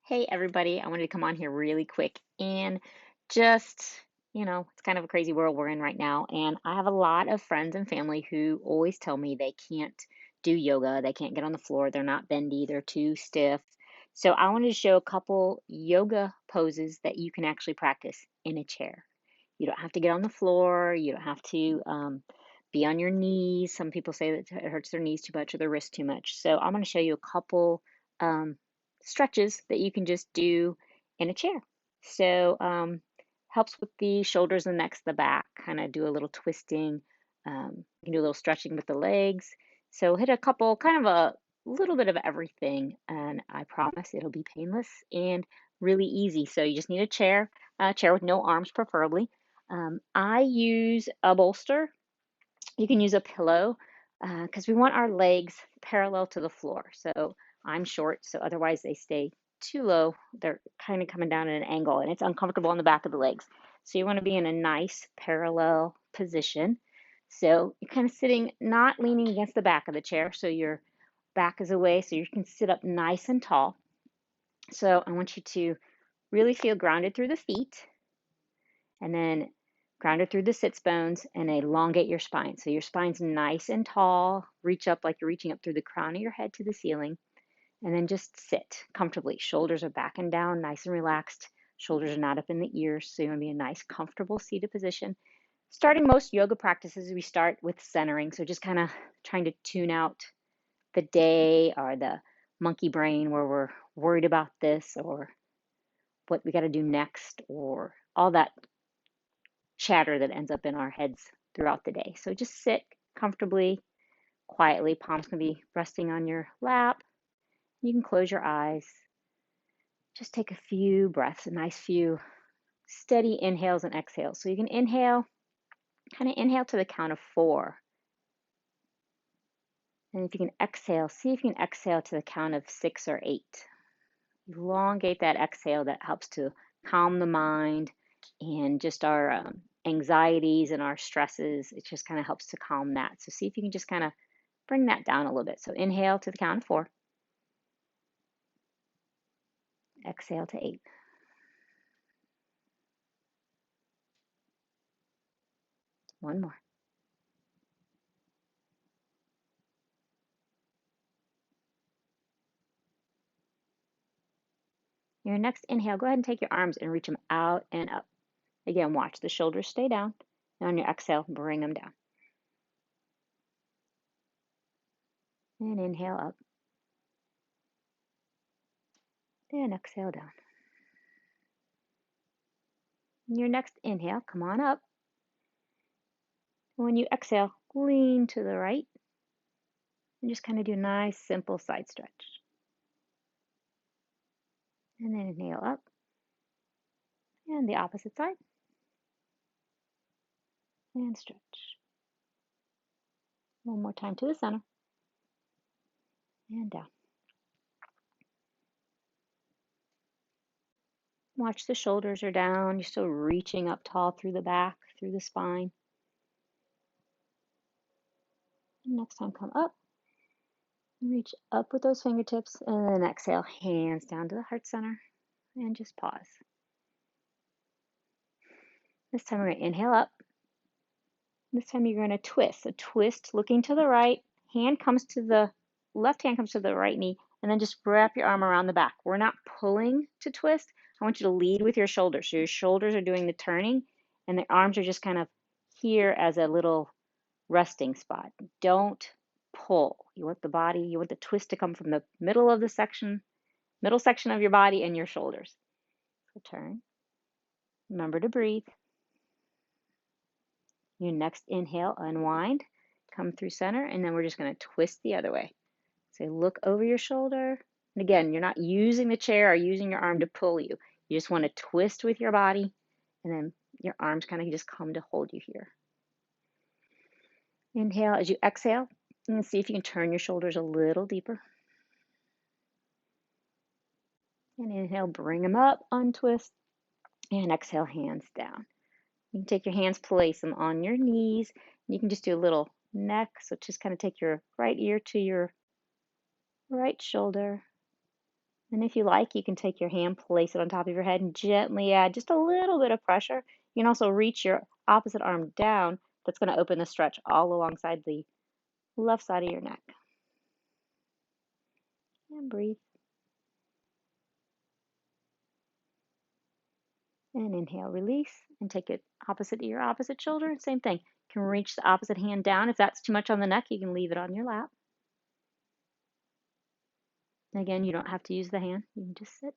Hey everybody, I wanted to come on here really quick and just, it's kind of a crazy world we're in right now. And I have a lot of friends and family who always tell me they can't do yoga, they can't get on the floor, they're not bendy, they're too stiff. So I wanted to show a couple yoga poses that you can actually practice in a chair. You don't have to get on the floor, you don't have to be on your knees. Some people say that it hurts their knees too much or their wrists too much. So I'm going to show you a couple. Stretches that you can just do in a chair. So helps with the shoulders, the necks, the back. Kind of do a little twisting. You can do a little stretching with the legs. So hit a couple, kind of a little bit of everything, and I promise it'll be painless and really easy. So you just need a chair with no arms, preferably. I use a bolster. You can use a pillow because we want our legs parallel to the floor. So I'm short, so otherwise they stay too low. They're kind of coming down at an angle and it's uncomfortable on the back of the legs. So you want to be in a nice parallel position. So you're kind of sitting, not leaning against the back of the chair, so your back is away so you can sit up nice and tall. So I want you to really feel grounded through the feet and then ground it through the sits bones and elongate your spine. So your spine's nice and tall. Reach up like you're reaching up through the crown of your head to the ceiling. And then just sit comfortably. Shoulders are back and down, nice and relaxed. Shoulders are not up in the ears. So you want to be in a nice, comfortable seated position. Starting most yoga practices, we start with centering. So just kind of trying to tune out the day or the monkey brain where we're worried about this or what we got to do next or all that chatter that ends up in our heads throughout the day. So just sit comfortably, quietly. Palms can be resting on your lap. You can close your eyes. Just take a few breaths, a nice few steady inhales and exhales. So you can inhale, kind of inhale to the count of 4. And if you can exhale, see if you can exhale to the count of 6 or 8. Elongate that exhale. That helps to calm the mind and just our anxieties and our stresses. It just kind of helps to calm that. So see if you can just kind of bring that down a little bit. So inhale to the count of 4, exhale to 8. One more. Your next inhale, go ahead and take your arms and reach them out and up. Again, watch the shoulders stay down. And on your exhale, bring them down. And inhale up. And exhale down. And your next inhale, come on up. When you exhale, lean to the right. And just kind of do a nice, simple side stretch. And then inhale up. And the opposite side. And stretch. One more time to the center. And down. Watch the shoulders are down. You're still reaching up tall through the back, through the spine. And next time, come up. Reach up with those fingertips. And then exhale, hands down to the heart center. And just pause. This time we're going to inhale up. This time you're going to twist. So twist looking to the right. Left hand comes to the right knee. And then just wrap your arm around the back. We're not pulling to twist. I want you to lead with your shoulders. So your shoulders are doing the turning. And the arms are just kind of here as a little resting spot. Don't pull. You want the twist to come from the middle section of your body and your shoulders. So turn. Remember to breathe. Your next inhale, unwind, come through center, and then we're just going to twist the other way. So look over your shoulder. And again, you're not using the chair or using your arm to pull you. You just want to twist with your body, and then your arms kind of just come to hold you here. Inhale as you exhale, and see if you can turn your shoulders a little deeper. And inhale, bring them up, untwist, and exhale, hands down. You can take your hands, place them on your knees. You can just do a little neck. So just kind of take your right ear to your right shoulder. And if you like, you can take your hand, place it on top of your head, and gently add just a little bit of pressure. You can also reach your opposite arm down. That's going to open the stretch all alongside the left side of your neck. And breathe. And inhale, release, and take it opposite to your opposite shoulder. Same thing. You can reach the opposite hand down. If that's too much on the neck, you can leave it on your lap. Again, you don't have to use the hand. You can just sit.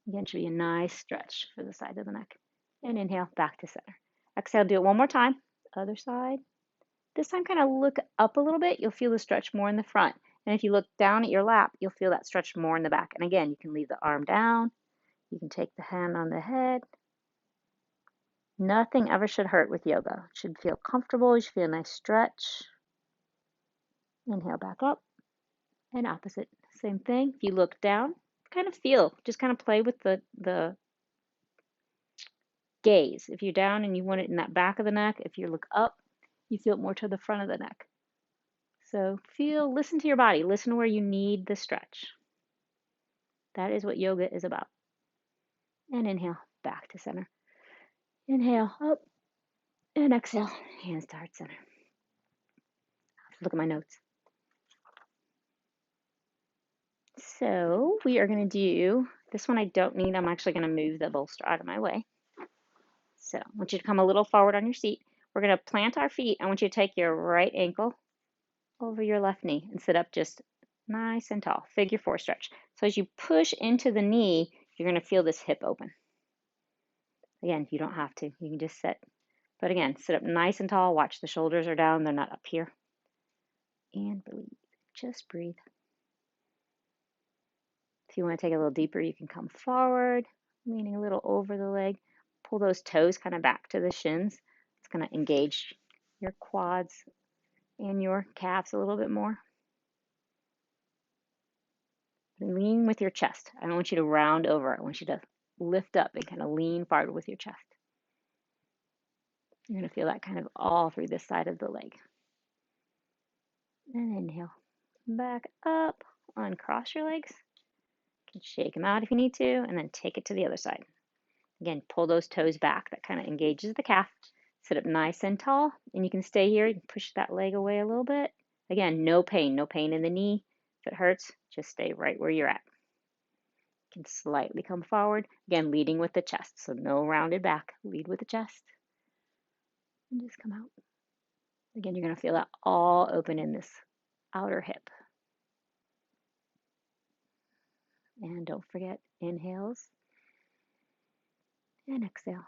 Again, should be a nice stretch for the side of the neck. And inhale, back to center. Exhale, do it one more time. Other side. This time, kind of look up a little bit. You'll feel the stretch more in the front. And if you look down at your lap, you'll feel that stretch more in the back. And again, you can leave the arm down. You can take the hand on the head. Nothing ever should hurt with yoga. It should feel comfortable. You should feel a nice stretch. Inhale back up and opposite. Same thing. If you look down, kind of feel, just kind of play with the gaze. If you're down and you want it in that back of the neck, if you look up, you feel it more to the front of the neck. So feel, listen to your body. Listen to where you need the stretch. That is what yoga is about. And inhale, back to center. Inhale, up, and exhale, hands to heart center. Look at my notes. So we are going to do, this one I don't need. I'm actually going to move the bolster out of my way. So I want you to come a little forward on your seat. We're going to plant our feet. I want you to take your right ankle over your left knee and sit up just nice and tall. Figure four stretch. So as you push into the knee, you're going to feel this hip open. Again, you don't have to. You can just sit. But again, sit up nice and tall. Watch the shoulders are down. They're not up here. And breathe. Just breathe. If you want to take it a little deeper, you can come forward, leaning a little over the leg. Pull those toes kind of back to the shins. It's going to engage your quads and your calves a little bit more. Lean with your chest. I don't want you to round over. I want you to lift up and kind of lean forward with your chest. You're going to feel that kind of all through this side of the leg. And inhale. Back up. Uncross your legs. You can shake them out if you need to, and then take it to the other side. Again, pull those toes back. That kind of engages the calf. Sit up nice and tall, and you can stay here. You can push that leg away a little bit. Again, no pain in the knee. If it hurts, just stay right where you're at. You can slightly come forward. Again, leading with the chest, so no rounded back. Lead with the chest. And just come out. Again, you're going to feel that all open in this outer hip. And don't forget, inhales and exhale.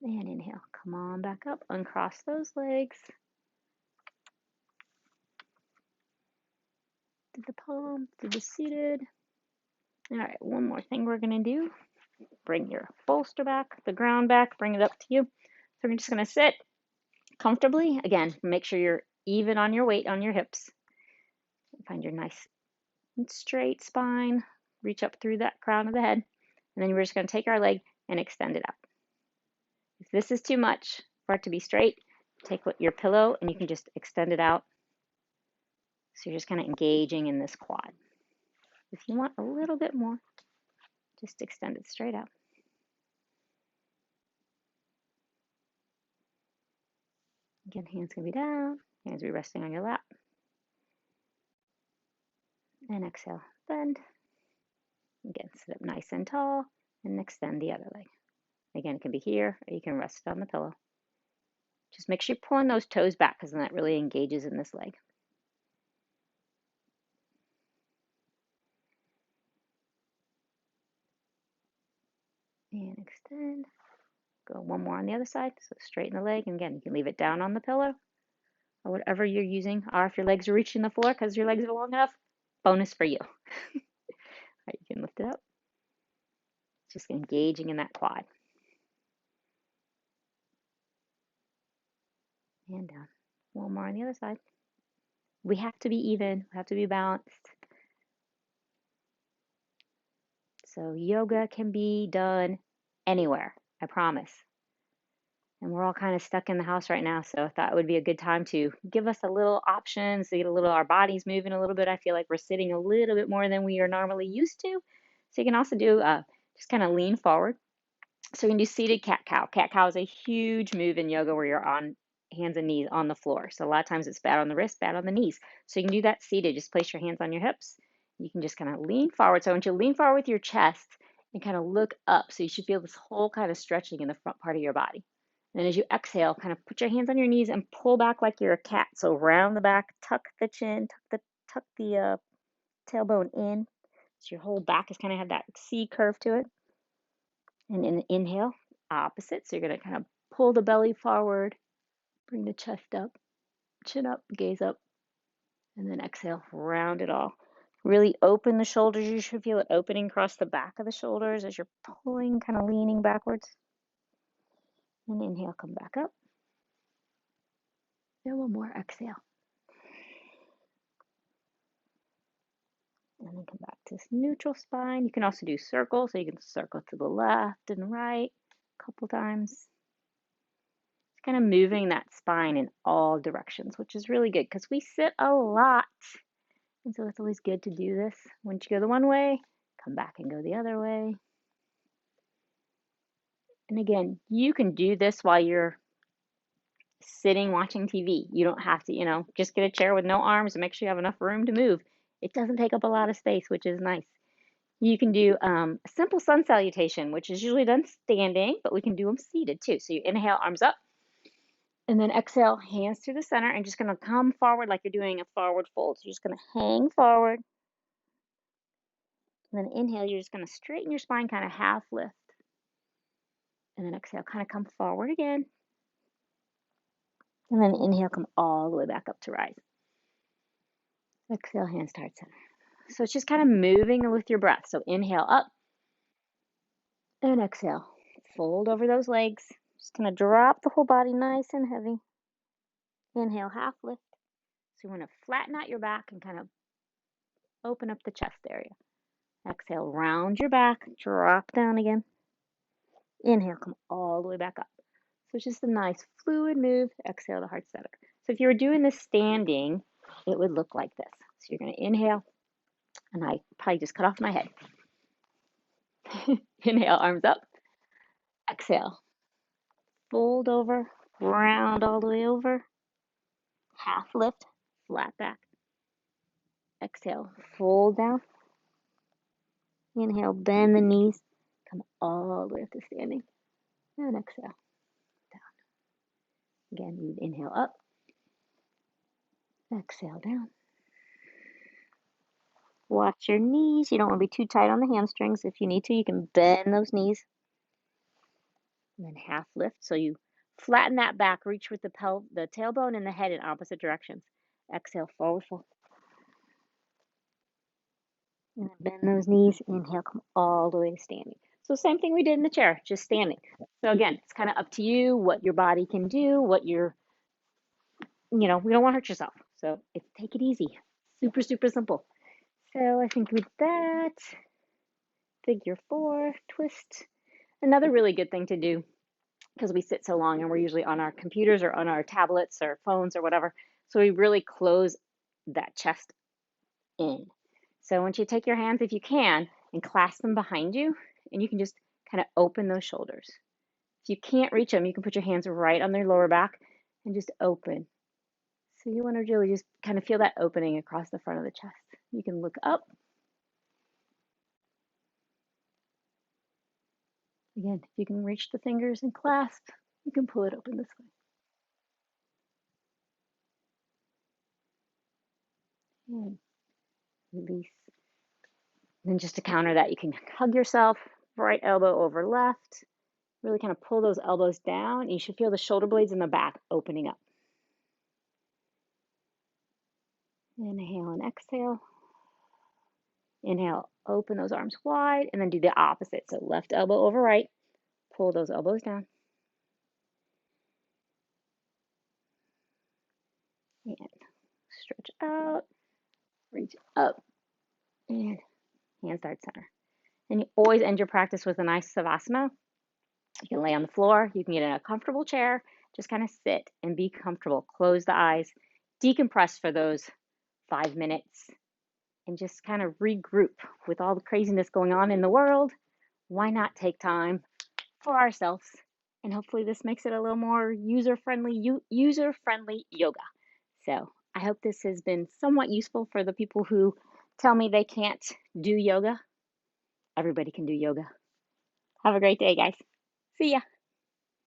And inhale. Come on back up. Uncross those legs. To the palm, to the seated. All right, one more thing we're going to do. Bring your bolster back, the ground back, bring it up to you. So we're just going to sit comfortably. Again, make sure you're even on your weight on your hips. Find your nice and straight spine. Reach up through that crown of the head. And then we're just going to take our leg and extend it out. If this is too much for it to be straight, take your pillow and you can just extend it out. So you're just kind of engaging in this quad. If you want a little bit more, just extend it straight out. Again, hands can be down, hands be resting on your lap. And exhale, bend. Again, sit up nice and tall and extend the other leg. Again, it can be here or you can rest it on the pillow. Just make sure you're pulling those toes back because then that really engages in this leg. And extend. Go one more on the other side. So straighten the leg. And again, you can leave it down on the pillow or whatever you're using. Or if your legs are reaching the floor because your legs are long enough, bonus for you. All right, you can lift it up. Just engaging in that quad. And down. One more on the other side. We have to be even. We have to be balanced. So yoga can be done anywhere, I promise. we're all kind of stuck in the house right now, so I thought it would be a good time to give us a little options to get a little our bodies moving a little bit. I feel like we're sitting a little bit more than we are normally used to. So you can also do just kind of lean forward. So you can do seated cat cow. Cat cow is a huge move in yoga where you're on hands and knees on the floor. So a lot of times it's bad on the wrist, bad on the knees. So you can do that seated. Just place your hands on your hips. You can just kind of lean forward. So I want you to lean forward with your chest and kind of look up. So you should feel this whole kind of stretching in the front part of your body. And then as you exhale, kind of put your hands on your knees and pull back like you're a cat. So round the back, tuck the chin, tuck the tailbone in. So your whole back is kind of have that C curve to it. And in the inhale, opposite. So you're going to kind of pull the belly forward, bring the chest up, chin up, gaze up, and then exhale, round it all. Really open the shoulders. You should feel it opening across the back of the shoulders as you're pulling, kind of leaning backwards. And inhale, come back up. And one more, exhale. And then come back to this neutral spine. You can also do circles, so you can circle to the left and right a couple times. Kind of moving that spine in all directions, which is really good because we sit a lot. And so it's always good to do this. Once you go the one way, come back and go the other way. And again, you can do this while you're sitting watching TV. You don't have to, just get a chair with no arms and make sure you have enough room to move. It doesn't take up a lot of space, which is nice. You can do a simple sun salutation, which is usually done standing, but we can do them seated too. So you inhale, arms up. And then exhale, hands to the center, and just going to come forward like you're doing a forward fold. So you're just going to hang forward. And then inhale, you're just going to straighten your spine, kind of half lift. And then exhale, kind of come forward again. And then inhale, come all the way back up to rise. Exhale, hands to heart center. So it's just kind of moving with your breath. So inhale up and exhale. Fold over those legs. Just going to drop the whole body nice and heavy. Inhale, half lift. So you want to flatten out your back and kind of open up the chest area. Exhale, round your back, drop down again. Inhale, come all the way back up. So it's just a nice fluid move. Exhale to heart center. So if you were doing this standing, it would look like this. So you're going to inhale, and I probably just cut off my head. Inhale, arms up. Exhale, fold over, round all the way over. Half lift, flat back. Exhale, fold down. Inhale, bend the knees, come all the way up to standing. And exhale, down. Again, you inhale up. Exhale down. Watch your knees. You don't want to be too tight on the hamstrings. If you need to, you can bend those knees. And then half lift. So you flatten that back. Reach with the tailbone and the head in opposite directions. Exhale, forward fold. And then bend those knees. Inhale, come all the way to standing. So same thing we did in the chair, just standing. So again, it's kind of up to you what your body can do, we don't want to hurt yourself. So take it easy. Super, super simple. So I think with that, figure 4, twist. Another really good thing to do, because we sit so long and we're usually on our computers or on our tablets or phones or whatever, so we really close that chest in. So once you take your hands, if you can, and clasp them behind you, and you can just kind of open those shoulders. If you can't reach them, you can put your hands right on their lower back and just open. So you want to really just kind of feel that opening across the front of the chest. You can look up. Again, if you can reach the fingers and clasp, you can pull it open this way. And release. And then just to counter that, you can hug yourself, right elbow over left. Really kind of pull those elbows down. And you should feel the shoulder blades in the back opening up. Inhale and exhale. Inhale, open those arms wide, and then do the opposite. So left elbow over right. Pull those elbows down. And stretch out, reach up, and hands start center. And you always end your practice with a nice savasana. You can lay on the floor, you can get in a comfortable chair, just kind of sit and be comfortable. Close the eyes, decompress for those 5 minutes, and just kind of regroup with all the craziness going on in the world. Why not take time for ourselves? And hopefully this makes it a little more user friendly yoga. So I hope this has been somewhat useful for the people who tell me they can't do yoga. Everybody can do yoga. Have a great day, guys. See ya.